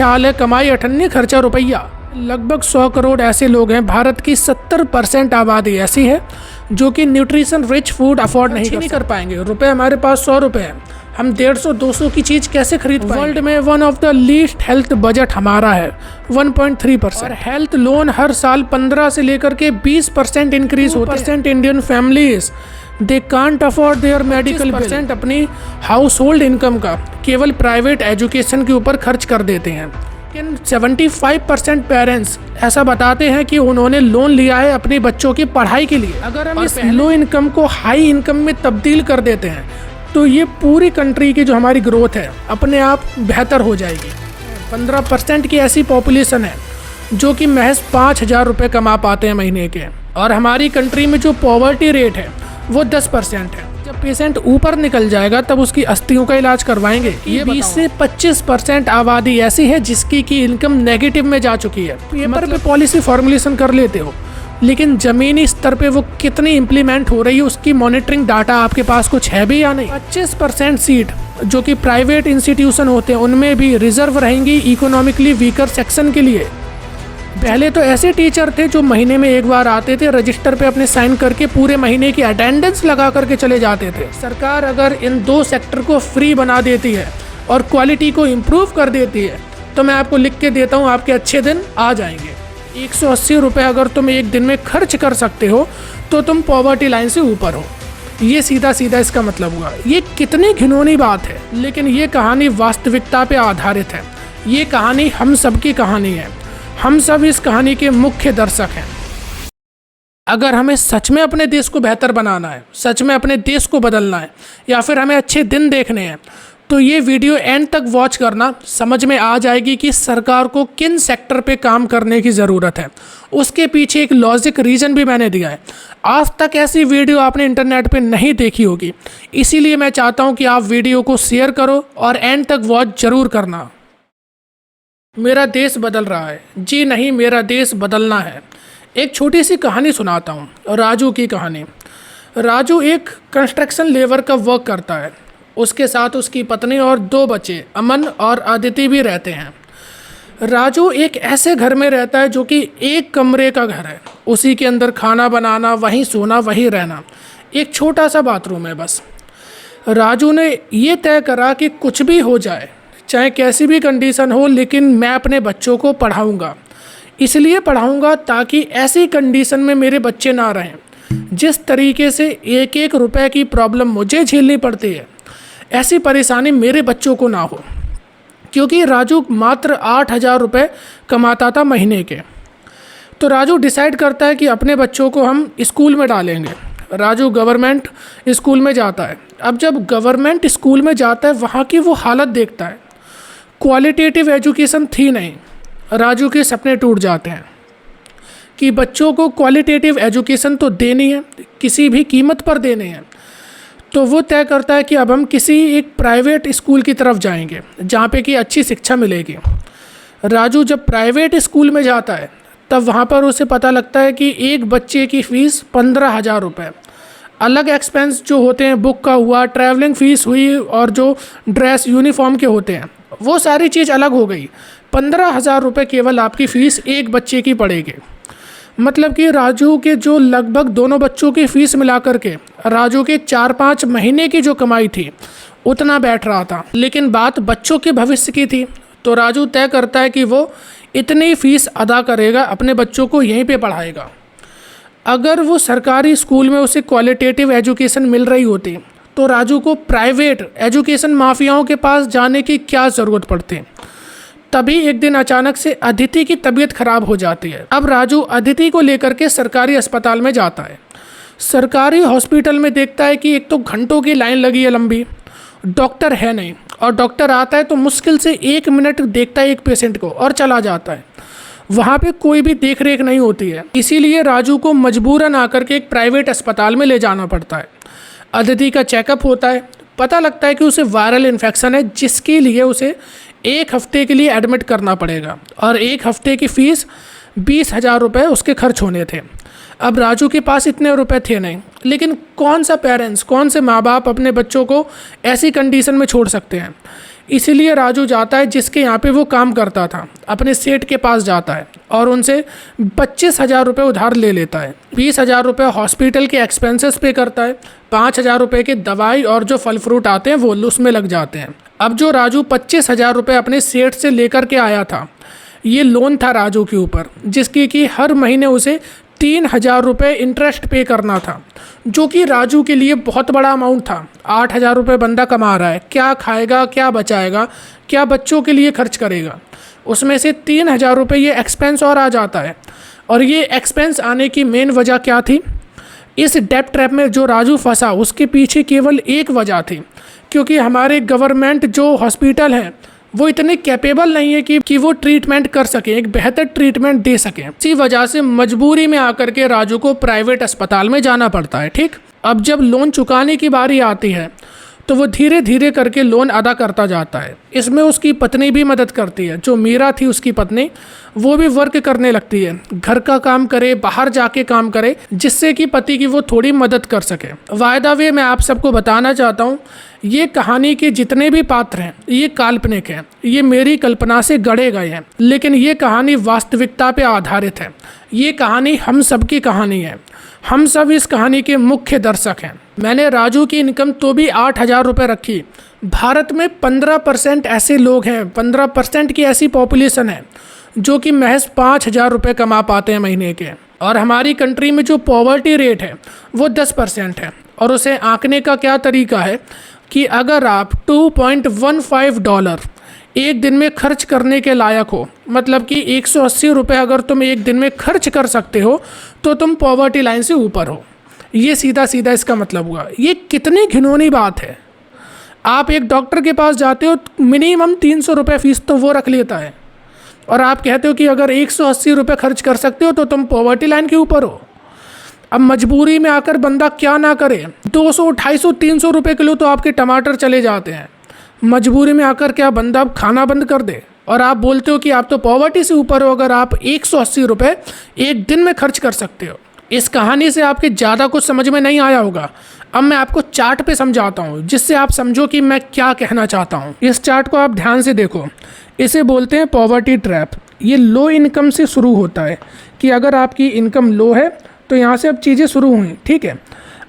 हाल है, कमाई 98, खर्चा रुपया। लगभग 100 करोड़ ऐसे लोग हैं। भारत की 70% आबादी ऐसी है जो कि न्यूट्रिशन रिच फूड अफोर्ड नहीं कर पाएंगे। रुपए हमारे पास 100 रुपये हैं, हम 150-200 की चीज़ कैसे खरीद पाएंगे? वर्ल्ड में one of the least health budget हमारा है 1.3%। और हेल्थ लोन हर साल 15 से लेकर के 20% इंक्रीज होते हैं। Indian families they can't afford their medical % अपनी हाउस होल्ड इनकम का केवल प्राइवेट एजुकेशन के ऊपर खर्च कर देते हैं। लेकिन 75% पेरेंट्स ऐसा बताते हैं कि उन्होंने लोन लिया है अपने बच्चों की पढ़ाई के लिए। अगर हम इस लो इनकम को हाई इनकम में तब्दील कर देते हैं तो ये पूरी कंट्री की जो हमारी ग्रोथ है अपने आप बेहतर हो जाएगी। 15% की ऐसी पॉपुलेशन है जो कि महज 5,000 रुपये कमा पाते हैं महीने के, और हमारी कंट्री में जो पॉवर्टी रेट है वो 10% है। जब पेशेंट ऊपर निकल जाएगा तब उसकी अस्थियों का इलाज करवाएंगे। ये 20 से 25% आबादी ऐसी है जिसकी की इनकम नेगेटिव में जा चुकी है। पेपर पे पॉलिसी फॉर्मुलेशन कर लेते हो, लेकिन ज़मीनी स्तर पे वो कितनी इम्प्लीमेंट हो रही है उसकी मॉनिटरिंग डाटा आपके पास कुछ है भी या नहीं। 25% सीट जो कि प्राइवेट इंस्टीट्यूशन होते हैं उनमें भी रिजर्व रहेंगी इकोनॉमिकली वीकर सेक्शन के लिए। पहले तो ऐसे टीचर थे जो महीने में एक बार आते थे, रजिस्टर पे अपने साइन करके पूरे महीने की अटेंडेंस लगा करके चले जाते थे। सरकार अगर इन 2 सेक्टर को फ्री बना देती है और क्वालिटी को इम्प्रूव कर देती है तो मैं आपको लिख के देता हूँ आपके अच्छे दिन आ जाएंगे। 180 रुपये अगर तुम एक दिन में खर्च कर सकते हो तो तुम पॉवर्टी लाइन से ऊपर हो। ये सीधा सीधा इसका मतलब हुआ। ये कितनी घिनौनी बात है, लेकिन ये कहानी वास्तविकता पे आधारित है। ये कहानी हम सब की कहानी है, हम सब इस कहानी के मुख्य दर्शक हैं। अगर हमें सच में अपने देश को बेहतर बनाना है, सच में अपने देश को बदलना है, या फिर हमें अच्छे दिन देखने हैं, तो ये वीडियो एंड तक वॉच करना। समझ में आ जाएगी कि सरकार को किन सेक्टर पे काम करने की ज़रूरत है। उसके पीछे एक लॉजिक रीज़न भी मैंने दिया है। आज तक ऐसी वीडियो आपने इंटरनेट पे नहीं देखी होगी, इसीलिए मैं चाहता हूँ कि आप वीडियो को शेयर करो और एंड तक वॉच ज़रूर करना। मेरा देश बदल रहा है, जी नहीं, मेरा देश बदलना है। एक छोटी सी कहानी सुनाता हूँ, राजू की कहानी। राजू एक कंस्ट्रक्शन लेबर का वर्क करता है। उसके साथ उसकी पत्नी और 2 बच्चे अमन और आदिति भी रहते हैं। राजू एक ऐसे घर में रहता है जो कि 1 कमरे का घर है। उसी के अंदर खाना बनाना, वहीं सोना, वहीं रहना। एक छोटा सा बाथरूम है बस। राजू ने ये तय करा कि कुछ भी हो जाए, चाहे कैसी भी कंडीशन हो, लेकिन मैं अपने बच्चों को पढ़ाऊँगा। इसलिए पढ़ाऊँगा ताकि ऐसी कंडीशन में मेरे बच्चे ना रहें। जिस तरीके से 1-1 रुपए की प्रॉब्लम मुझे झेलनी पड़ती है, ऐसी परेशानी मेरे बच्चों को ना हो। क्योंकि राजू मात्र 8,000 रुपये कमाता था महीने के। तो राजू डिसाइड करता है कि अपने बच्चों को हम स्कूल में डालेंगे। राजू गवर्नमेंट स्कूल में जाता है। अब जब गवर्नमेंट स्कूल में जाता है, वहाँ की वो हालत देखता है। क्वालिटेटिव एजुकेशन थी नहीं। राजू के सपने टूट जाते हैं कि बच्चों को क्वालिटेटिव एजुकेशन तो देनी है, किसी भी कीमत पर देनी है। तो वो तय करता है कि अब हम किसी एक प्राइवेट स्कूल की तरफ जाएंगे जहाँ पे कि अच्छी शिक्षा मिलेगी। राजू जब प्राइवेट स्कूल में जाता है तब वहाँ पर उसे पता लगता है कि एक बच्चे की फ़ीस 15,000 रुपये। अलग एक्सपेंस जो होते हैं, बुक का हुआ, ट्रैवलिंग फ़ीस हुई, और जो ड्रेस यूनिफॉर्म के होते हैं, वो सारी चीज़ अलग हो गई। 15,000 रुपये केवल आपकी फ़ीस एक बच्चे की पड़ेगी। मतलब कि राजू के जो लगभग दोनों बच्चों की फ़ीस मिला करके राजू के 4-5 महीने की जो कमाई थी उतना बैठ रहा था। लेकिन बात बच्चों के भविष्य की थी, तो राजू तय करता है कि वो इतनी फ़ीस अदा करेगा, अपने बच्चों को यहीं पे पढ़ाएगा। अगर वो सरकारी स्कूल में उसे क्वालिटेटिव एजुकेशन मिल रही होती तो राजू को प्राइवेट एजुकेशन माफियाओं के पास जाने की क्या ज़रूरत पड़ती। तभी एक दिन अचानक से अदिति की तबीयत खराब हो जाती है। अब राजू अदिति को लेकर के सरकारी अस्पताल में जाता है। सरकारी हॉस्पिटल में देखता है कि एक तो घंटों की लाइन लगी है लंबी, डॉक्टर है नहीं, और डॉक्टर आता है तो मुश्किल से 1 मिनट देखता है एक पेशेंट को और चला जाता है। वहाँ पे कोई भी देख रेख नहीं होती है। इसीलिए राजू को मजबूरन आकर के एक प्राइवेट अस्पताल में ले जाना पड़ता है। अदिति का चेकअप होता है, पता लगता है कि उसे वायरल इन्फेक्शन है, जिसके लिए उसे 1 हफ्ते के लिए एडमिट करना पड़ेगा, और 1 हफ्ते की फ़ीस 20,000 रुपये उसके खर्च होने थे। अब राजू के पास इतने रुपए थे नहीं, लेकिन कौन सा पेरेंट्स, कौन से माँ बाप अपने बच्चों को ऐसी कंडीशन में छोड़ सकते हैं। इसीलिए राजू जाता है जिसके यहाँ पे वो काम करता था, अपने सेठ के पास जाता है और उनसे 25,000 रुपये उधार ले लेता है। 20,000 रुपये हॉस्पिटल के एक्सपेंसेस पे करता है, 5,000 रुपये की दवाई और जो फल फ्रूट आते हैं वो उसमें लग जाते हैं। अब जो राजू 25,000 रुपये अपने सेठ से लेकर के आया था, ये लोन था राजू के ऊपर, जिसकी कि हर महीने उसे 3,000 रुपये इंटरेस्ट पे करना था, जो कि राजू के लिए बहुत बड़ा अमाउंट था। 8,000 रुपये बंदा कमा रहा है, क्या खाएगा, क्या बचाएगा, क्या बच्चों के लिए खर्च करेगा। उसमें से 3,000 रुपये ये एक्सपेंस और आ जाता है। और ये एक्सपेंस आने की मेन वजह क्या थी? इस डेब्ट ट्रैप में जो राजू फंसा उसके पीछे केवल एक वजह थी, क्योंकि हमारे गवर्नमेंट जो हॉस्पिटल हैं वो इतने कैपेबल नहीं है कि वो ट्रीटमेंट कर सकें, एक बेहतर ट्रीटमेंट दे सकें। इसी वजह से मजबूरी में आकर के राजू को प्राइवेट अस्पताल में जाना पड़ता है। ठीक, अब जब लोन चुकाने की बारी आती है तो वो धीरे धीरे करके लोन अदा करता जाता है। इसमें उसकी पत्नी भी मदद करती है, जो मीरा थी उसकी पत्नी, वो भी वर्क करने लगती है, घर का काम करे, बाहर जाके काम करे, जिससे कि पति की वो थोड़ी मदद कर सके। वायदा वे मैं आप सबको बताना चाहता हूँ, ये कहानी के जितने भी पात्र हैं ये काल्पनिक हैं, ये मेरी कल्पना से गढ़े गए हैं, लेकिन ये कहानी वास्तविकता पे आधारित है। ये कहानी हम सब की कहानी है, हम सब इस कहानी के मुख्य दर्शक हैं। मैंने राजू की इनकम तो भी 8,000 रुपये रखी। भारत में 15% ऐसे लोग हैं, 15% की ऐसी पॉपुलेशन है जो कि महज 5,000 रुपये कमा पाते हैं महीने के। और हमारी कंट्री में जो पॉवर्टी रेट है वो 10% है। और उसे आंकने का क्या तरीका है कि अगर आप $2.15 एक दिन में खर्च करने के लायक हो, मतलब कि 180 रुपये अगर तुम एक दिन में खर्च कर सकते हो, तो तुम पॉवर्टी लाइन से ऊपर हो। ये सीधा सीधा इसका मतलब हुआ। ये कितनी घिनौनी बात है। आप एक डॉक्टर के पास जाते हो, मिनिमम 300 रुपये फीस तो वो रख लेता है, और आप कहते हो कि अगर 180 रुपये खर्च कर सकते हो तो तुम पॉवर्टी लाइन के ऊपर हो। अब मजबूरी में आकर बंदा क्या ना करे, 200, 250, 300 रुपये किलो तो आपके टमाटर चले जाते हैं। मजबूरी में आकर क्या बंदा खाना बंद कर दे, और आप बोलते हो कि आप तो पॉवर्टी से ऊपर हो अगर आप 180 रुपये एक दिन में खर्च कर सकते हो। इस कहानी से आपके ज़्यादा कुछ समझ में नहीं आया होगा। अब मैं आपको चार्ट पे समझाता हूँ, जिससे आप समझो कि मैं क्या कहना चाहता हूँ। इस चार्ट को आप ध्यान से देखो, इसे बोलते हैं पॉवर्टी ट्रैप। ये लो इनकम से शुरू होता है कि अगर आपकी इनकम लो है तो यहाँ से अब चीज़ें शुरू हुई, ठीक है।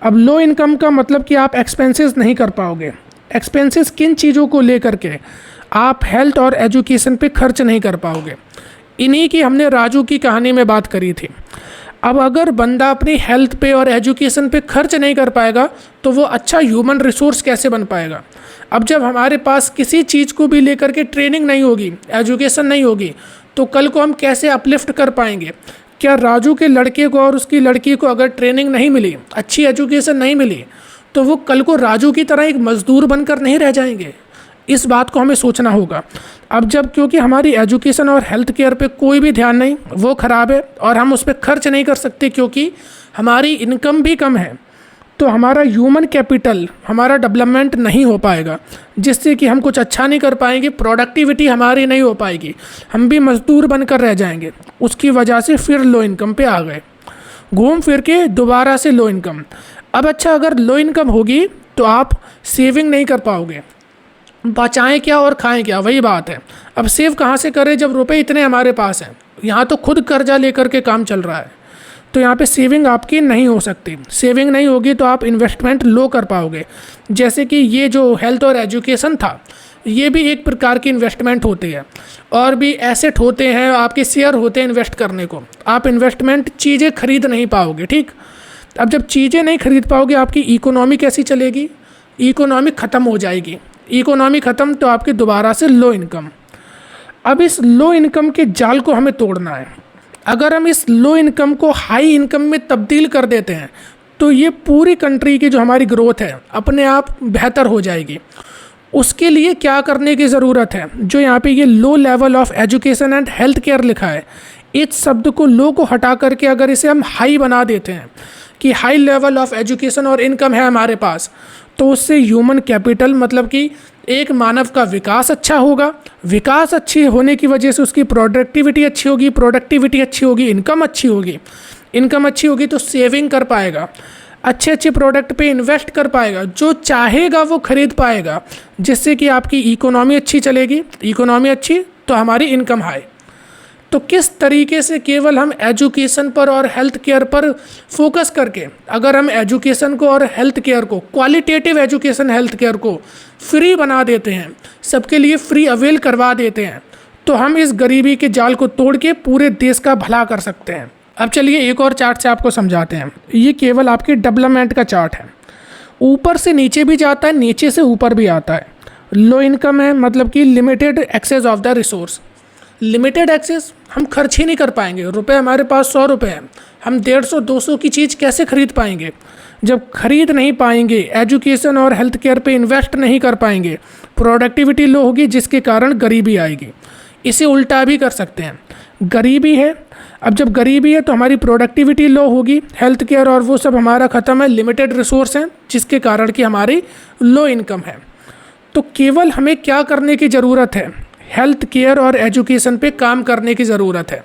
अब लो इनकम का मतलब कि आप एक्सपेंसेस नहीं कर पाओगे। एक्सपेंसेस किन चीज़ों को लेकर के? आप हेल्थ और एजुकेशन पे खर्च नहीं कर पाओगे। इन्हीं की हमने राजू की कहानी में बात करी थी। अब अगर बंदा अपनी हेल्थ पे और एजुकेशन पे खर्च नहीं कर पाएगा तो वो अच्छा ह्यूमन रिसोर्स कैसे बन पाएगा? अब जब हमारे पास किसी चीज़ को भी लेकर के ट्रेनिंग नहीं होगी, एजुकेशन नहीं होगी, तो कल को हम कैसे अपलिफ्ट कर पाएंगे? क्या राजू के लड़के को और उसकी लड़की को अगर ट्रेनिंग नहीं मिली, अच्छी एजुकेशन नहीं मिली, तो वो कल को राजू की तरह एक मज़दूर बनकर नहीं रह जाएंगे? इस बात को हमें सोचना होगा। अब जब क्योंकि हमारी एजुकेशन और हेल्थ केयर पे कोई भी ध्यान नहीं, वो ख़राब है और हम उस पर खर्च नहीं कर सकते क्योंकि हमारी इनकम भी कम है, तो हमारा ह्यूमन कैपिटल, हमारा डेवलपमेंट नहीं हो पाएगा, जिससे कि हम कुछ अच्छा नहीं कर पाएंगे, प्रोडक्टिविटी हमारी नहीं हो पाएगी, हम भी मज़दूर बनकर रह जाएंगे। उसकी वजह से फिर लो इनकम पे आ गए, घूम फिर के दोबारा से लो इनकम। अब अच्छा, अगर लो इनकम होगी तो आप सेविंग नहीं कर पाओगे, बचाएं क्या और खाएं क्या, वही बात है। अब सेव कहाँ से करें जब रुपए इतने हमारे पास हैं? यहाँ तो खुद कर्जा लेकर के काम चल रहा है, तो यहाँ पे सेविंग आपकी नहीं हो सकती। सेविंग नहीं होगी तो आप इन्वेस्टमेंट लो कर पाओगे। जैसे कि ये जो हेल्थ और एजुकेशन था, ये भी एक प्रकार की इन्वेस्टमेंट होती है, और भी एसेट होते हैं, आपके शेयर होते हैं इन्वेस्ट करने को। आप इन्वेस्टमेंट चीज़ें खरीद नहीं पाओगे, ठीक। अब जब चीज़ें नहीं खरीद पाओगे, आपकी इकोनॉमी कैसी चलेगी? इकोनॉमी ख़त्म हो जाएगी। इकोनॉमी ख़त्म तो आपकी दोबारा से लो इनकम। अब इस लो इनकम के जाल को हमें तोड़ना है। अगर हम इस लो इनकम को हाई इनकम में तब्दील कर देते हैं तो ये पूरी कंट्री की जो हमारी ग्रोथ है अपने आप बेहतर हो जाएगी। उसके लिए क्या करने की ज़रूरत है? जो यहाँ पे ये low level of education and health care लिखा है, इस शब्द को लो को हटा करके अगर इसे हम हाई बना देते हैं कि हाई लेवल ऑफ एजुकेशन और इनकम है हमारे पास, तो उससे ह्यूमन कैपिटल, मतलब कि एक मानव का विकास अच्छा होगा। विकास अच्छी होने की वजह से उसकी प्रोडक्टिविटी अच्छी होगी, प्रोडक्टिविटी अच्छी होगी, इनकम अच्छी होगी, इनकम अच्छी होगी तो सेविंग कर पाएगा। अच्छे अच्छे प्रोडक्ट पे इन्वेस्ट कर पाएगा, जो चाहेगा वो खरीद पाएगा, जिससे कि आपकी इकोनॉमी अच्छी चलेगी। इकोनॉमी अच्छी तो हमारी इनकम हाई। तो किस तरीके से केवल हम एजुकेशन पर और हेल्थ केयर पर फोकस करके, अगर हम एजुकेशन को और हेल्थ केयर को, क्वालिटेटिव एजुकेशन हेल्थ केयर को फ्री बना देते हैं, सबके लिए फ्री अवेल करवा देते हैं, तो हम इस गरीबी के जाल को तोड़ के पूरे देश का भला कर सकते हैं। अब चलिए एक और चार्ट से आपको समझाते हैं। ये केवल आपके डेवलपमेंट का चार्ट है, ऊपर से नीचे भी जाता है, नीचे से ऊपर भी आता है। लो इनकम है, मतलब कि limited access of the resource. Limited access, हम खर्च ही नहीं कर पाएंगे। रुपए हमारे पास 100 रुपये हैं, हम 150-200 की चीज़ कैसे खरीद पाएंगे? जब खरीद नहीं पाएंगे, एजुकेशन और हेल्थ केयर पे इन्वेस्ट नहीं कर पाएंगे, प्रोडक्टिविटी लो होगी, जिसके कारण गरीबी आएगी। इसे उल्टा भी कर सकते हैं, गरीबी है, अब जब गरीबी है तो हमारी प्रोडक्टिविटी लो होगी, हेल्थ केयर और वो सब हमारा ख़त्म है, लिमिटेड रिसोर्स हैं, जिसके कारण कि हमारी लो इनकम है। तो केवल हमें क्या करने की ज़रूरत है? हेल्थ केयर और एजुकेशन पे काम करने की ज़रूरत है।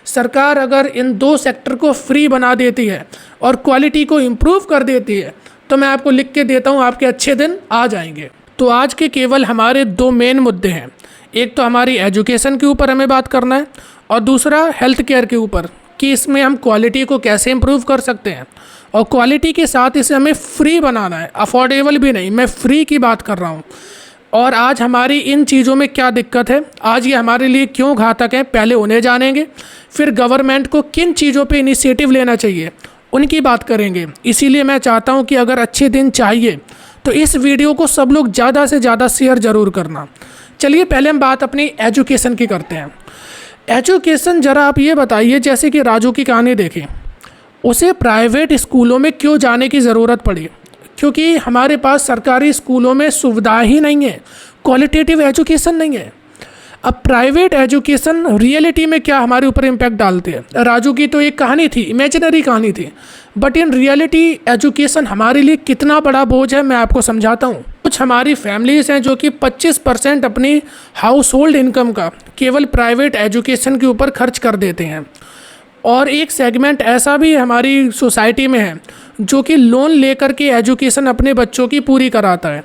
सरकार अगर इन दो सेक्टर को फ्री बना देती है और क्वालिटी को इम्प्रूव कर देती है, तो मैं आपको लिख के देता हूँ, आपके अच्छे दिन आ जाएंगे। तो आज के केवल हमारे दो मेन मुद्दे हैं, एक तो हमारी एजुकेशन के ऊपर हमें बात करना है, और दूसरा हेल्थ केयर के ऊपर, कि इसमें हम क्वालिटी को कैसे इम्प्रूव कर सकते हैं, और क्वालिटी के साथ इसे हमें फ्री बनाना है, अफोर्डेबल भी नहीं, मैं फ्री की बात कर रहा हूँ। और आज हमारी इन चीज़ों में क्या दिक्कत है, आज ये हमारे लिए क्यों घातक है, पहले उन्हें जानेंगे, फिर गवर्नमेंट को किन चीज़ों पे इनिशिएटिव लेना चाहिए उनकी बात करेंगे। इसीलिए मैं चाहता हूँ कि अगर अच्छे दिन चाहिए तो इस वीडियो को सब लोग ज़्यादा से ज़्यादा शेयर ज़रूर करना। चलिए पहले हम बात अपनी एजुकेशन की करते हैं। एजुकेशन, ज़रा आप ये बताइए, जैसे कि राजू की कहानी देखें, उसे प्राइवेट स्कूलों में क्यों जाने की ज़रूरत पड़ी? क्योंकि हमारे पास सरकारी स्कूलों में सुविधा ही नहीं है, क्वालिटेटिव एजुकेशन नहीं है। अब प्राइवेट एजुकेशन रियलिटी में क्या हमारे ऊपर इम्पैक्ट डालती है? राजू की तो एक कहानी थी, इमेजिनरी कहानी थी, बट इन रियलिटी एजुकेशन हमारे लिए कितना बड़ा बोझ है, मैं आपको समझाता हूँ। कुछ हमारी फैमिलीज़ हैं जो कि 25% अपनी हाउस होल्ड इनकम का केवल प्राइवेट एजुकेशन के ऊपर खर्च कर देते हैं, और एक सेगमेंट ऐसा भी हमारी सोसाइटी में है जो कि लोन लेकर के एजुकेशन अपने बच्चों की पूरी कराता है।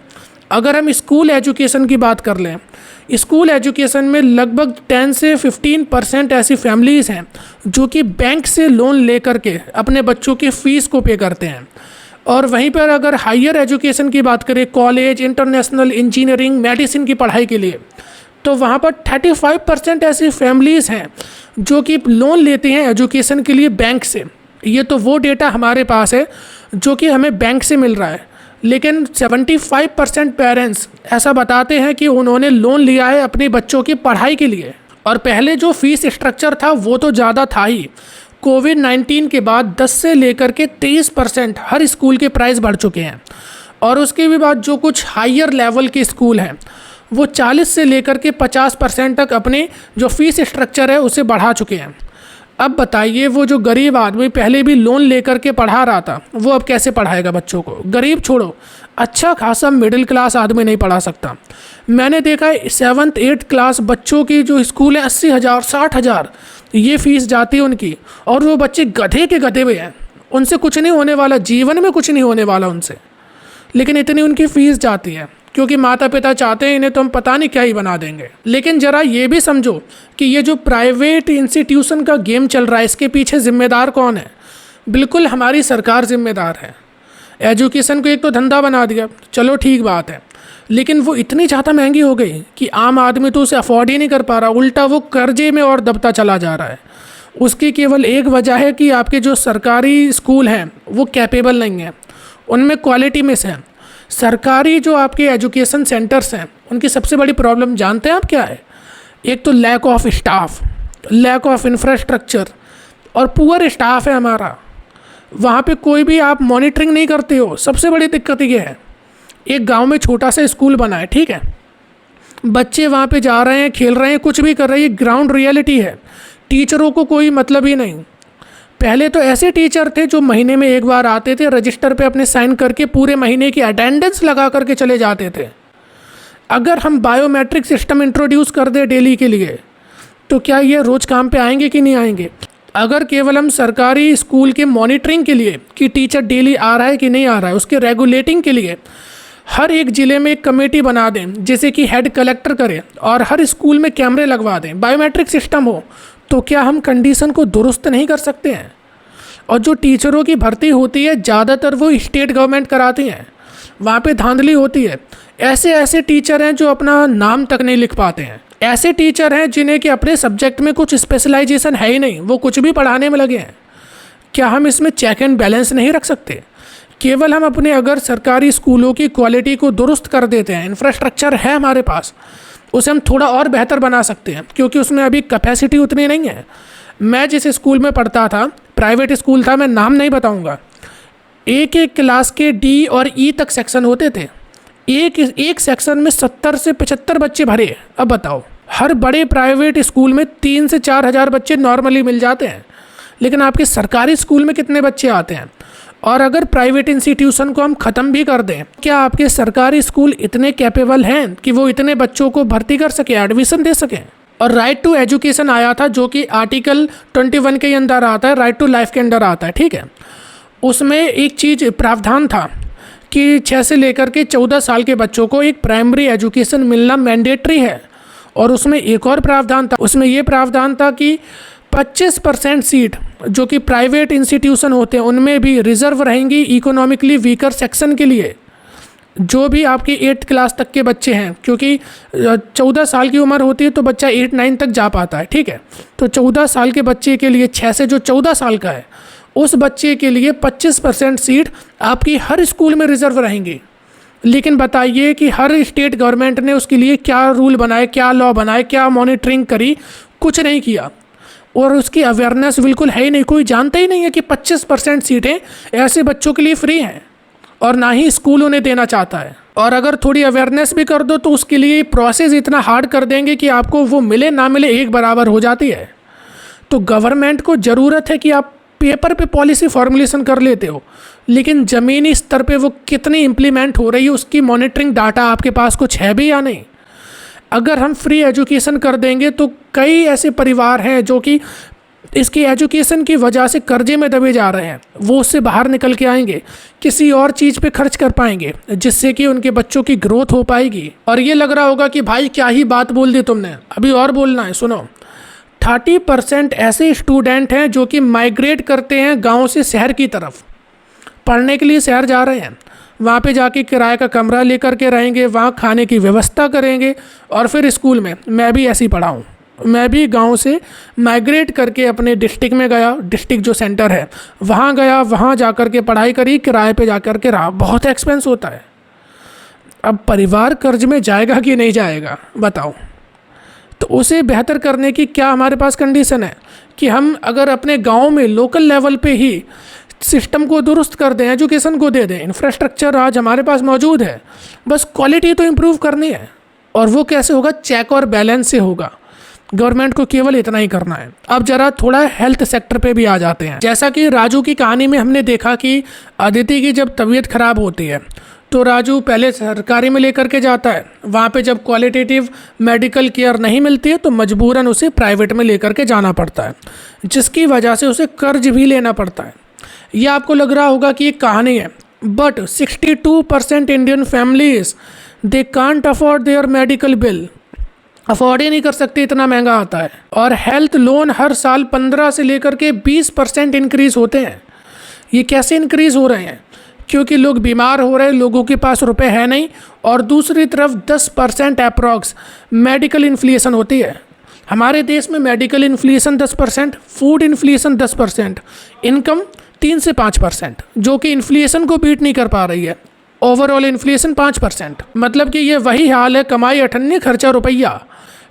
अगर हम स्कूल एजुकेशन की बात कर लें, स्कूल एजुकेशन में लगभग 10 से 15% ऐसी फैमिलीज़ हैं जो कि बैंक से लोन लेकर के अपने बच्चों की फ़ीस को पे करते हैं। और वहीं पर अगर हायर एजुकेशन की बात करें, कॉलेज, इंटरनेशनल, इंजीनियरिंग, मेडिसिन की पढ़ाई के लिए, तो वहाँ पर 35% ऐसी फैमिलीज़ हैं जो कि लोन लेते हैं एजुकेशन के लिए बैंक से। ये तो वो डेटा हमारे पास है जो कि हमें बैंक से मिल रहा है, लेकिन 75% पेरेंट्स ऐसा बताते हैं कि उन्होंने लोन लिया है अपने बच्चों की पढ़ाई के लिए। और पहले जो फीस स्ट्रक्चर था वो तो ज़्यादा था ही, कोविड-19 के बाद 10 से लेकर के 23% हर स्कूल के प्राइस बढ़ चुके हैं। और उसके भी बाद जो कुछ हायर लेवल के स्कूल हैं वो 40 से लेकर के 50% तक अपने जो फीस स्ट्रक्चर है उसे बढ़ा चुके हैं। अब बताइए, वो जो गरीब आदमी पहले भी लोन लेकर के पढ़ा रहा था, वो अब कैसे पढ़ाएगा बच्चों को? गरीब छोड़ो, अच्छा खासा मिडिल क्लास आदमी नहीं पढ़ा सकता। मैंने देखा है 7th 8th क्लास बच्चों की जो स्कूल है 80,000 60,000 ये फ़ीस जाती है उनकी, और वो बच्चे गधे के गधे हुए हैं, उनसे कुछ नहीं होने वाला, जीवन में कुछ नहीं होने वाला उनसे, लेकिन इतनी उनकी फ़ीस जाती है क्योंकि माता पिता चाहते हैं इन्हें तो हम पता नहीं क्या ही बना देंगे। लेकिन ज़रा ये भी समझो कि ये जो प्राइवेट इंस्टीट्यूशन का गेम चल रहा है, इसके पीछे ज़िम्मेदार कौन है? बिल्कुल हमारी सरकार ज़िम्मेदार है। एजुकेशन को एक तो धंधा बना दिया, चलो ठीक बात है, लेकिन वो इतनी ज़्यादा महंगी हो गई कि आम आदमी तो उसे अफोर्ड ही नहीं कर पा रहा, उल्टा वो कर्जे में और दबता चला जा रहा है। उसकी केवल एक वजह है कि आपके जो सरकारी स्कूल हैं वो कैपेबल नहीं हैं, उनमें क्वालिटी मिस है। सरकारी जो आपके एजुकेशन सेंटर्स हैं उनकी सबसे बड़ी प्रॉब्लम जानते हैं आप क्या है? एक तो lack of staff, lack of infrastructure, और पुअर स्टाफ है हमारा। वहाँ पे कोई भी आप मॉनिटरिंग नहीं करते हो। सबसे बड़ी दिक्कत ये है, एक गांव में छोटा सा स्कूल बना है, ठीक है, बच्चे वहाँ पे जा रहे हैं, खेल रहे हैं, कुछ भी कर रहे हैं, ये ग्राउंड रियलिटी है। टीचरों को कोई मतलब ही नहीं। पहले तो ऐसे टीचर थे जो महीने में एक बार आते थे, रजिस्टर पे अपने साइन करके पूरे महीने की अटेंडेंस लगा करके चले जाते थे। अगर हम बायोमेट्रिक सिस्टम इंट्रोड्यूस कर दें डेली के लिए, तो क्या ये रोज़ काम पे आएंगे कि नहीं आएंगे? अगर केवल हम सरकारी स्कूल के मॉनिटरिंग के लिए कि टीचर डेली आ रहा है कि नहीं आ रहा है, उसके रेगुलेटिंग के लिए हर एक ज़िले में एक कमेटी बना दें, जैसे कि हेड कलेक्टर करे, और हर स्कूल में कैमरे लगवा दें, बायोमेट्रिक सिस्टम हो, तो क्या हम कंडीशन को दुरुस्त नहीं कर सकते हैं? और जो टीचरों की भर्ती होती है ज़्यादातर वो स्टेट गवर्नमेंट कराती हैं, वहाँ पे धांधली होती है। ऐसे ऐसे टीचर हैं जो अपना नाम तक नहीं लिख पाते हैं। ऐसे टीचर हैं जिन्हें कि अपने सब्जेक्ट में कुछ स्पेशलाइजेशन है ही नहीं, वो कुछ भी पढ़ाने में लगे हैं। क्या हम इसमें चेक एंड बैलेंस नहीं रख सकते? केवल हम अपने अगर सरकारी स्कूलों की क्वालिटी को दुरुस्त कर देते हैं, इंफ्रास्ट्रक्चर है हमारे पास, उसे हम थोड़ा और बेहतर बना सकते हैं, क्योंकि उसमें अभी कैपेसिटी उतनी नहीं है। मैं जिस स्कूल में पढ़ता था, प्राइवेट स्कूल था, मैं नाम नहीं बताऊंगा, एक एक क्लास के डी और ई तक सेक्शन होते थे। एक सेक्शन में 70 से 75 बच्चे भरे। अब बताओ, हर बड़े प्राइवेट स्कूल में 3 से 4 हज़ार बच्चे नॉर्मली मिल जाते हैं, लेकिन आपके सरकारी स्कूल में कितने बच्चे आते हैं? और अगर प्राइवेट इंस्टीट्यूशन को हम ख़त्म भी कर दें, क्या आपके सरकारी स्कूल इतने कैपेबल हैं कि वो इतने बच्चों को भर्ती कर सके, एडमिशन दे सकें? और राइट टू एजुकेशन आया था, जो कि आर्टिकल 21 के अंदर आता है, राइट टू लाइफ के अंदर आता है, ठीक है। उसमें एक चीज़ प्रावधान था कि 6 से लेकर के 14 साल के बच्चों को एक प्राइमरी एजुकेशन मिलना मैंडेटरी है। और उसमें एक और प्रावधान था, उसमें ये प्रावधान था कि 25% सीट जो कि प्राइवेट इंस्टीट्यूशन होते हैं उनमें भी रिजर्व रहेंगी इकोनॉमिकली वीकर सेक्शन के लिए। जो भी आपकी 8th क्लास तक के बच्चे हैं, क्योंकि 14 साल की उम्र होती है तो बच्चा 8-9 तक जा पाता है, ठीक है। तो 14 साल के बच्चे के लिए 6 से जो 14 साल का है, उस बच्चे के लिए 25% सीट आपकी हर स्कूल में रिजर्व रहेंगी। लेकिन बताइए कि हर स्टेट गवर्नमेंट ने उसके लिए क्या रूल बनाए, क्या लॉ बनाए, क्या मॉनिटरिंग करी? कुछ नहीं किया। और उसकी अवेयरनेस बिल्कुल है ही नहीं, कोई जानता ही नहीं है कि 25% सीटें ऐसे बच्चों के लिए फ्री हैं, और ना ही स्कूल उन्हें देना चाहता है। और अगर थोड़ी अवेयरनेस भी कर दो तो उसके लिए प्रोसेस इतना हार्ड कर देंगे कि आपको वो मिले ना मिले एक बराबर हो जाती है। तो गवर्नमेंट को ज़रूरत है कि आप पेपर पे पॉलिसी फॉर्मुलेशन कर लेते हो, लेकिन ज़मीनी स्तर पे वो कितनी इम्प्लीमेंट हो रही है उसकी मॉनिटरिंग डाटा आपके पास कुछ है भी या नहीं? अगर हम फ्री एजुकेशन कर देंगे तो कई ऐसे परिवार हैं जो कि इसकी एजुकेशन की वजह से कर्जे में दबे जा रहे हैं, वो उससे बाहर निकल के आएंगे, किसी और चीज़ पे खर्च कर पाएंगे, जिससे कि उनके बच्चों की ग्रोथ हो पाएगी। और ये लग रहा होगा कि भाई क्या ही बात बोल दी तुमने, अभी और बोलना है, सुनो। 30% ऐसे स्टूडेंट हैं जो कि माइग्रेट करते हैं गाँव से शहर की तरफ, पढ़ने के लिए शहर जा रहे हैं, वहाँ पे जाके किराए का कमरा लेकर के रहेंगे, वहाँ खाने की व्यवस्था करेंगे, और फिर स्कूल में मैं भी ऐसे ही पढ़ा हूँ। मैं भी गांव से माइग्रेट करके अपने डिस्ट्रिक्ट में गया, डिस्ट्रिक्ट जो सेंटर है वहाँ गया, वहाँ जाकर के पढ़ाई करी, किराए पे जाकर के रहा। बहुत एक्सपेंस होता है। अब परिवार कर्ज में जाएगा कि नहीं जाएगा बताओ? तो उसे बेहतर करने की क्या हमारे पास कंडीशन है कि हम अगर अपने गाँव में लोकल लेवल पे ही सिस्टम को दुरुस्त कर दें, एजुकेशन को दे दें, इंफ्रास्ट्रक्चर आज हमारे पास मौजूद है, बस क्वालिटी तो इम्प्रूव करनी है। और वो कैसे होगा? चेक और बैलेंस से होगा। गवर्नमेंट को केवल इतना ही करना है। अब जरा थोड़ा हेल्थ सेक्टर पे भी आ जाते हैं। जैसा कि राजू की कहानी में हमने देखा कि अदिति की जब तबीयत खराब होती है तो राजू पहले सरकारी में लेकर के जाता है, वहाँ पे जब क्वालिटेटिव मेडिकल केयर नहीं मिलती है तो मजबूरन उसे प्राइवेट में लेकर के जाना पड़ता है, जिसकी वजह से उसे कर्ज भी लेना पड़ता है। ये आपको लग रहा होगा कि ये कहानी है, but 62% Indian families they can't afford their medical bill, afford ही नहीं कर सकते, इतना महंगा आता है। और हेल्थ लोन हर साल 15 से लेकर के 20% इंक्रीज़ होते हैं। ये कैसे इंक्रीज़ हो रहे हैं? क्योंकि लोग बीमार हो रहे हैं, लोगों के पास रुपए है नहीं, और दूसरी तरफ 10% अप्रॉक्स मेडिकल इन्फ्लेशन होती है। हमारे देश में medical inflation 10%, food inflation 10%, income 3 से 5%, जो कि इन्फ्लेशन को बीट नहीं कर पा रही है। ओवरऑल इन्फ्लेशन 5%, मतलब कि ये वही हाल है, कमाई 98 खर्चा रुपया।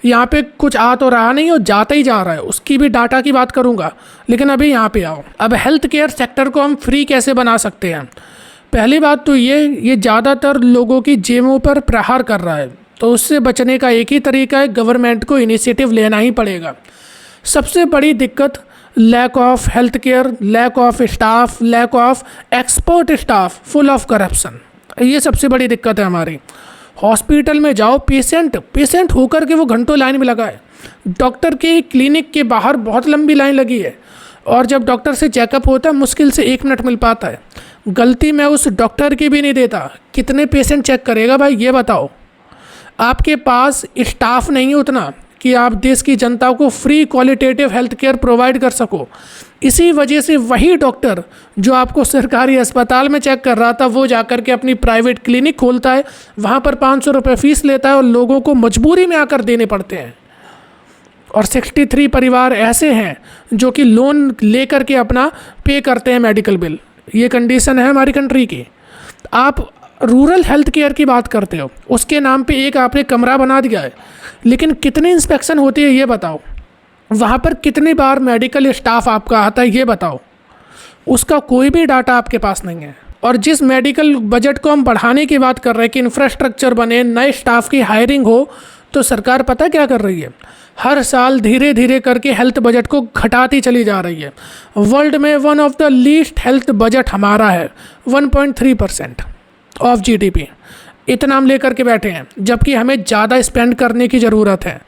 यहाँ पे कुछ आ तो रहा नहीं और जाता ही जा रहा है, उसकी भी डाटा की बात करूँगा, लेकिन अभी यहाँ पे आओ। अब हेल्थ केयर सेक्टर को हम फ्री कैसे बना सकते हैं? पहली बात तो ये ज़्यादातर लोगों की जेबों पर प्रहार कर रहा है, तो उससे बचने का एक ही तरीका है, गवर्नमेंट को इनिशिएटिव लेना ही पड़ेगा। सबसे बड़ी दिक्कत lack of health care, lack of staff, lack of expert staff, full of corruption, ये सबसे बड़ी दिक्कत है हमारी। हॉस्पिटल में जाओ, पेशेंट होकर के वो घंटों लाइन में लगा है। डॉक्टर के क्लिनिक के बाहर बहुत लंबी लाइन लगी है, और जब डॉक्टर से चेकअप होता है मुश्किल से 1 मिनट मिल पाता है। गलती मैं उस डॉक्टर की भी नहीं देता, कितने पेशेंट चेक करेगा भाई ये बताओ। आपके पास स्टाफ नहीं है उतना कि आप देश की जनता को free qualitative health care provide कर सको। इसी वजह से वही डॉक्टर जो आपको सरकारी अस्पताल में चेक कर रहा था वो जाकर के अपनी प्राइवेट क्लिनिक खोलता है, वहाँ पर 500 रुपये फीस लेता है और लोगों को मजबूरी में आकर देने पड़ते हैं। और 63 परिवार ऐसे हैं जो कि लोन लेकर के अपना पे करते हैं मेडिकल बिल। ये कंडीशन है हमारी कंट्री की। आप रूरल हेल्थ केयर की बात करते हो, उसके नाम पे एक आपने कमरा बना दिया है, लेकिन कितनी इंस्पेक्शन होती है ये बताओ। वहाँ पर कितनी बार मेडिकल स्टाफ आपका आता है ये बताओ। उसका कोई भी डाटा आपके पास नहीं है। और जिस मेडिकल बजट को हम बढ़ाने की बात कर रहे हैं कि इंफ्रास्ट्रक्चर बने, नए स्टाफ की हायरिंग हो, तो सरकार पता क्या कर रही है, हर साल धीरे धीरे करके हेल्थ बजट को घटाती चली जा रही है। वर्ल्ड में one of the least health budget हमारा है, 1.3% ऑफ जीडीपी। इतना हम लेकर के बैठे हैं, जबकि हमें ज़्यादा स्पेंड करने की ज़रूरत है।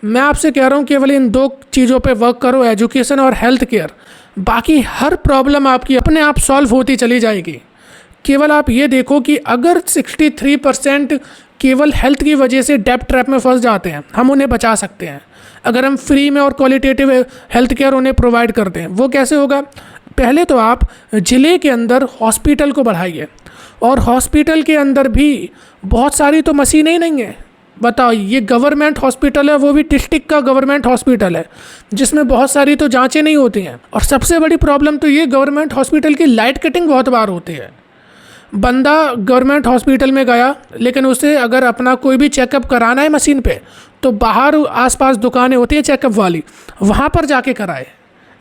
मैं आपसे कह रहा हूँ केवल इन 2 चीज़ों पे वर्क करो, एजुकेशन और हेल्थ केयर। बाकी हर प्रॉब्लम आपकी अपने आप सॉल्व होती चली जाएगी। केवल आप ये देखो कि अगर 63% केवल हेल्थ की वजह से डेब्ट ट्रैप में फंस जाते हैं, हम उन्हें बचा सकते हैं अगर हम फ्री में और क्वालिटेटिव हेल्थ केयर उन्हें प्रोवाइड करते हैं। वो कैसे होगा? पहले तो आप ज़िले के अंदर हॉस्पिटल को बढ़ाइए, और हॉस्पिटल के अंदर भी बहुत सारी तो मशीनें ही नहीं है। बताओ, ये गवर्नमेंट हॉस्पिटल है, वो भी डिस्ट्रिक्ट का गवर्नमेंट हॉस्पिटल है, जिसमें बहुत सारी तो जांचें नहीं होती हैं। और सबसे बड़ी प्रॉब्लम तो ये गवर्नमेंट हॉस्पिटल की लाइट कटिंग बहुत बार होती है। बंदा गवर्नमेंट हॉस्पिटल में गया, लेकिन उसे अगर अपना कोई भी चेकअप कराना है मशीन पे, तो बाहर आसपास दुकानें होती है चेकअप वाली, वहाँ पर जाके कराए।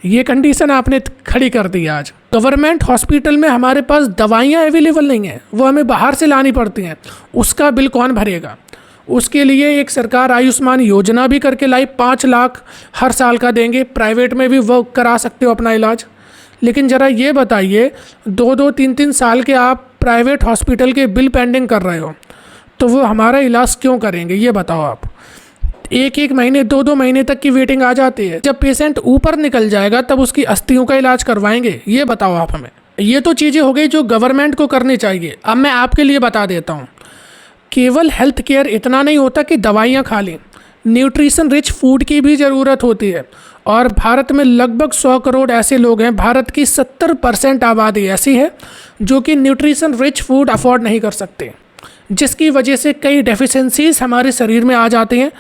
ये कंडीशन आपने खड़ी कर दी आज। गवर्नमेंट हॉस्पिटल में हमारे पास दवाइयाँ अवेलेबल नहीं हैं, वो हमें बाहर से लानी पड़ती हैं। उसका बिल कौन भरेगा? उसके लिए एक सरकार आयुष्मान योजना भी करके लाई, 5 लाख हर साल का देंगे। प्राइवेट में भी वो करा सकते हो अपना इलाज। लेकिन ज़रा ये बताइए, 2-2, 3-3 साल के आप प्राइवेट हॉस्पिटल के बिल पेंडिंग कर रहे हो, तो वो हमारा इलाज क्यों करेंगे ये बताओ आप। 1-1 महीने, 2-2 महीने तक की वेटिंग आ जाती है। जब पेशेंट ऊपर निकल जाएगा तब उसकी अस्थियों का इलाज करवाएंगे, ये बताओ आप हमें। ये तो चीज़ें हो गई जो गवर्नमेंट को करनी चाहिए। अब मैं आपके लिए बता देता हूँ, केवल हेल्थ केयर इतना नहीं होता कि दवाइयाँ खा लें, न्यूट्रिशन रिच फूड की भी ज़रूरत होती है। और भारत में लगभग 100 करोड़ ऐसे लोग हैं, भारत की 70% आबादी ऐसी है जो कि न्यूट्रिशन रिच फूड अफोर्ड नहीं कर सकते, जिसकी वजह से कई डेफिशिएंसीज हमारे शरीर में आ जाती हैं।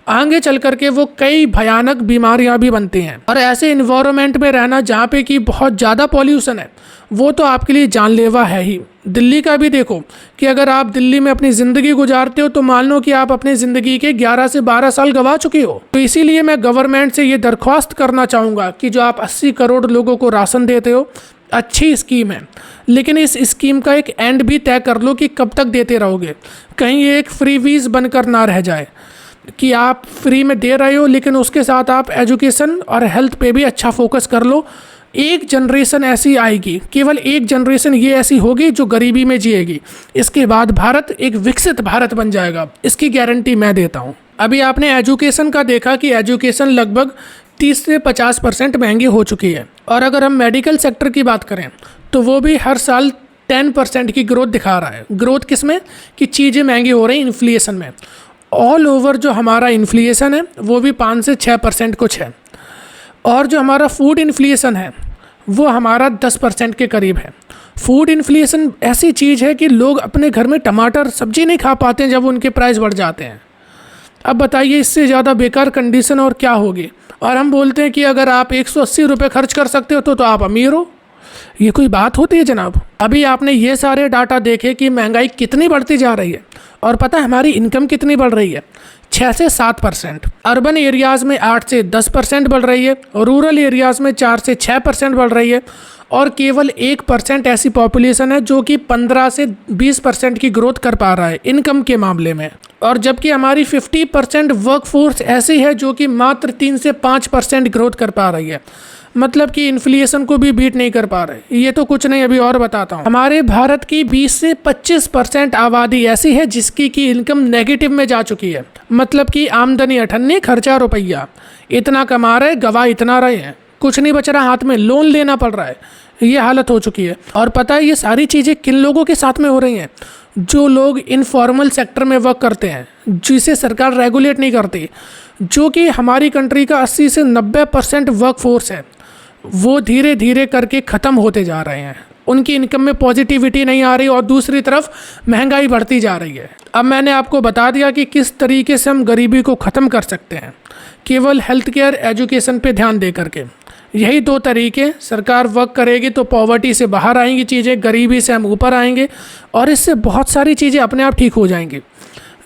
आगे चल कर के वो कई भयानक बीमारियां भी बनती हैं। और ऐसे इन्वायरमेंट में रहना जहाँ पे कि बहुत ज़्यादा पॉल्यूशन है, वो तो आपके लिए जानलेवा है ही। दिल्ली का भी देखो कि अगर आप दिल्ली में अपनी ज़िंदगी गुजारते हो तो मान लो कि आप अपनी ज़िंदगी के 11 से 12 साल गंवा चुके हो। तो इसीलिए मैं गवर्नमेंट से ये दरख्वास्त करना चाहूँगा कि जो आप 80 करोड़ लोगों को राशन देते हो, अच्छी स्कीम है, लेकिन इस स्कीम का एक एंड भी तय कर लो कि कब तक देते रहोगे। कहीं ये एक फ्रीवीज बनकर ना रह जाए कि आप फ्री में दे रहे हो, लेकिन उसके साथ आप एजुकेशन और हेल्थ पे भी अच्छा फोकस कर लो। एक जनरेशन ऐसी आएगी, केवल एक जनरेशन ये ऐसी होगी जो गरीबी में जिएगी। इसके बाद भारत एक विकसित भारत बन जाएगा, इसकी गारंटी मैं देता हूँ। अभी आपने एजुकेशन का देखा कि एजुकेशन लगभग 30 से 50% महंगी हो चुकी है। और अगर हम मेडिकल सेक्टर की बात करें तो वो भी हर साल 10% की ग्रोथ दिखा रहा है। ग्रोथ किस में? कि चीज़ें महंगी हो रही हैं इन्फ्लेशन में। ऑल ओवर जो हमारा इन्फ्लेशन है वो भी 5 से 6% कुछ है। और जो हमारा फूड इन्फ्लेशन है वो हमारा 10% के करीब है। फूड इन्फ्लेशन ऐसी चीज़ है कि लोग अपने घर में टमाटर सब्जी नहीं खा पाते हैं जब उनके प्राइस बढ़ जाते हैं। अब बताइए इससे ज़्यादा बेकार कंडीशन और क्या होगी। और हम बोलते हैं कि अगर आप 180 रुपये खर्च कर सकते हो तो आप अमीर हो। ये कोई बात होती है जनाब? अभी आपने ये सारे डाटा देखे कि महंगाई कितनी बढ़ती जा रही है, और पता है हमारी इनकम कितनी बढ़ रही है? 6 से 7%। अर्बन एरियाज़ में 8 से 10% बढ़ रही है, रूरल एरियाज़ में 4 से 6% बढ़ रही है, और केवल 1% ऐसी पॉपुलेशन है जो कि 15 से 20% की ग्रोथ कर पा रहा है इनकम के मामले में। और जबकि हमारी 50% वर्कफोर्स ऐसी है जो कि मात्र 3 से 5% ग्रोथ कर पा रही है। मतलब कि इन्फ्लेशन को भी बीट नहीं कर पा रहे। ये तो कुछ नहीं, अभी और बताता हूँ। हमारे भारत की 20 से 25% आबादी ऐसी है जिसकी की इनकम नेगेटिव में जा चुकी है। मतलब कि आमदनी 98, खर्चा रुपया। इतना कमा रहे, गवा इतना रहे हैं। कुछ नहीं बच रहा हाथ में, लोन लेना पड़ रहा है, ये हालत हो चुकी है। और पता है ये सारी चीज़ें किन लोगों के साथ में हो रही हैं? जो लोग इनफॉर्मल सेक्टर में वर्क करते हैं, जिसे सरकार रेगुलेट नहीं करती, जो कि हमारी कंट्री का 80 से 90% वर्क फोर्स है, वो धीरे धीरे करके ख़त्म होते जा रहे हैं। उनकी इनकम में पॉजिटिविटी नहीं आ रही और दूसरी तरफ महंगाई बढ़ती जा रही है। अब मैंने आपको बता दिया कि किस तरीके से हम गरीबी को ख़त्म कर सकते हैं, केवल हेल्थ केयर एजुकेशन पे ध्यान दे करके। यही 2 तरीके, सरकार वर्क करेगी तो पॉवर्टी से बाहर आएंगी चीज़ें, गरीबी से हम ऊपर आएंगे और इससे बहुत सारी चीज़ें अपने आप ठीक हो जाएंगी।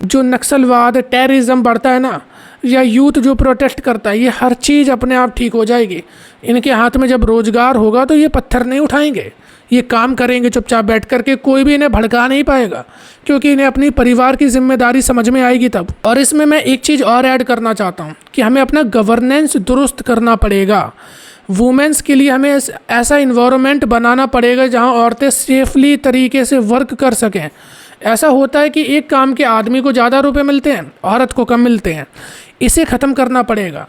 जो नक्सलवाद, टेररिज्म बढ़ता है ना, या यूथ जो प्रोटेस्ट करता है, ये हर चीज़ अपने आप ठीक हो जाएगी। इनके हाथ में जब रोज़गार होगा तो ये पत्थर नहीं उठाएंगे, ये काम करेंगे चुपचाप बैठ करके, कोई भी इन्हें भड़का नहीं पाएगा, क्योंकि इन्हें अपनी परिवार की जिम्मेदारी समझ में आएगी तब। और इसमें मैं एक चीज़ और ऐड करना चाहता हूँ कि हमें अपना गवर्नेंस दुरुस्त करना पड़ेगा। वुमेंस के लिए हमें ऐसा इन्वायरमेंट बनाना पड़ेगा जहाँ औरतें सेफली तरीके से वर्क कर सकें। ऐसा होता है कि एक काम के आदमी को ज़्यादा रुपए मिलते हैं, औरत को कम मिलते हैं। इसे ख़त्म करना पड़ेगा।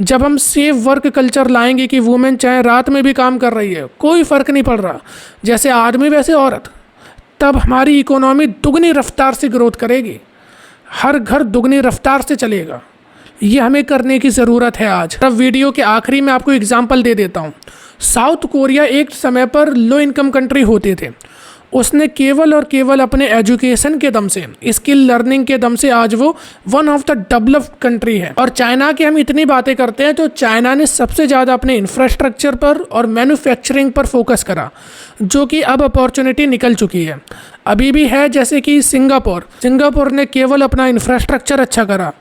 जब हम सेफ वर्क कल्चर लाएंगे कि वुमेन चाहे रात में भी काम कर रही है, कोई फ़र्क नहीं पड़ रहा, जैसे आदमी वैसे औरत, तब हमारी इकोनॉमी दुगनी रफ्तार से ग्रोथ करेगी, हर घर दुगनी रफ्तार से चलेगा। ये हमें करने की ज़रूरत है आज। अब वीडियो के आखिरी में आपको एग्जांपल दे देता हूँ। साउथ कोरिया एक समय पर लो इनकम कंट्री होते थे, उसने केवल और केवल अपने एजुकेशन के दम से, स्किल लर्निंग के दम से आज वो one of the developed country है। और चाइना की हम इतनी बातें करते हैं तो चाइना ने सबसे ज़्यादा अपने इंफ्रास्ट्रक्चर पर और मैन्युफैक्चरिंग पर फोकस करा, जो कि अब अपॉर्चुनिटी निकल चुकी है, अभी भी है। जैसे कि सिंगापुर ने केवल अपना इंफ्रास्ट्रक्चर अच्छा करा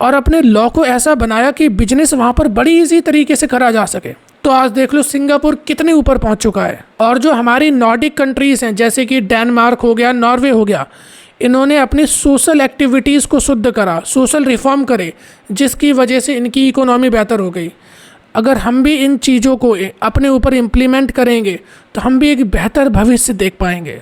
और अपने लॉ को ऐसा बनाया कि बिजनेस वहाँ पर बड़ी ईजी तरीके से करा जा सके। तो आज देख लो सिंगापुर कितने ऊपर पहुँच चुका है। और जो हमारी नॉर्डिक कंट्रीज़ हैं, जैसे कि डेनमार्क हो गया, नॉर्वे हो गया, इन्होंने अपनी सोशल एक्टिविटीज़ को शुद्ध करा, सोशल रिफॉर्म करे, जिसकी वजह से इनकी इकोनॉमी बेहतर हो गई। अगर हम भी इन चीज़ों को अपने ऊपर इम्प्लीमेंट करेंगे तो हम भी एक बेहतर भविष्य देख पाएंगे।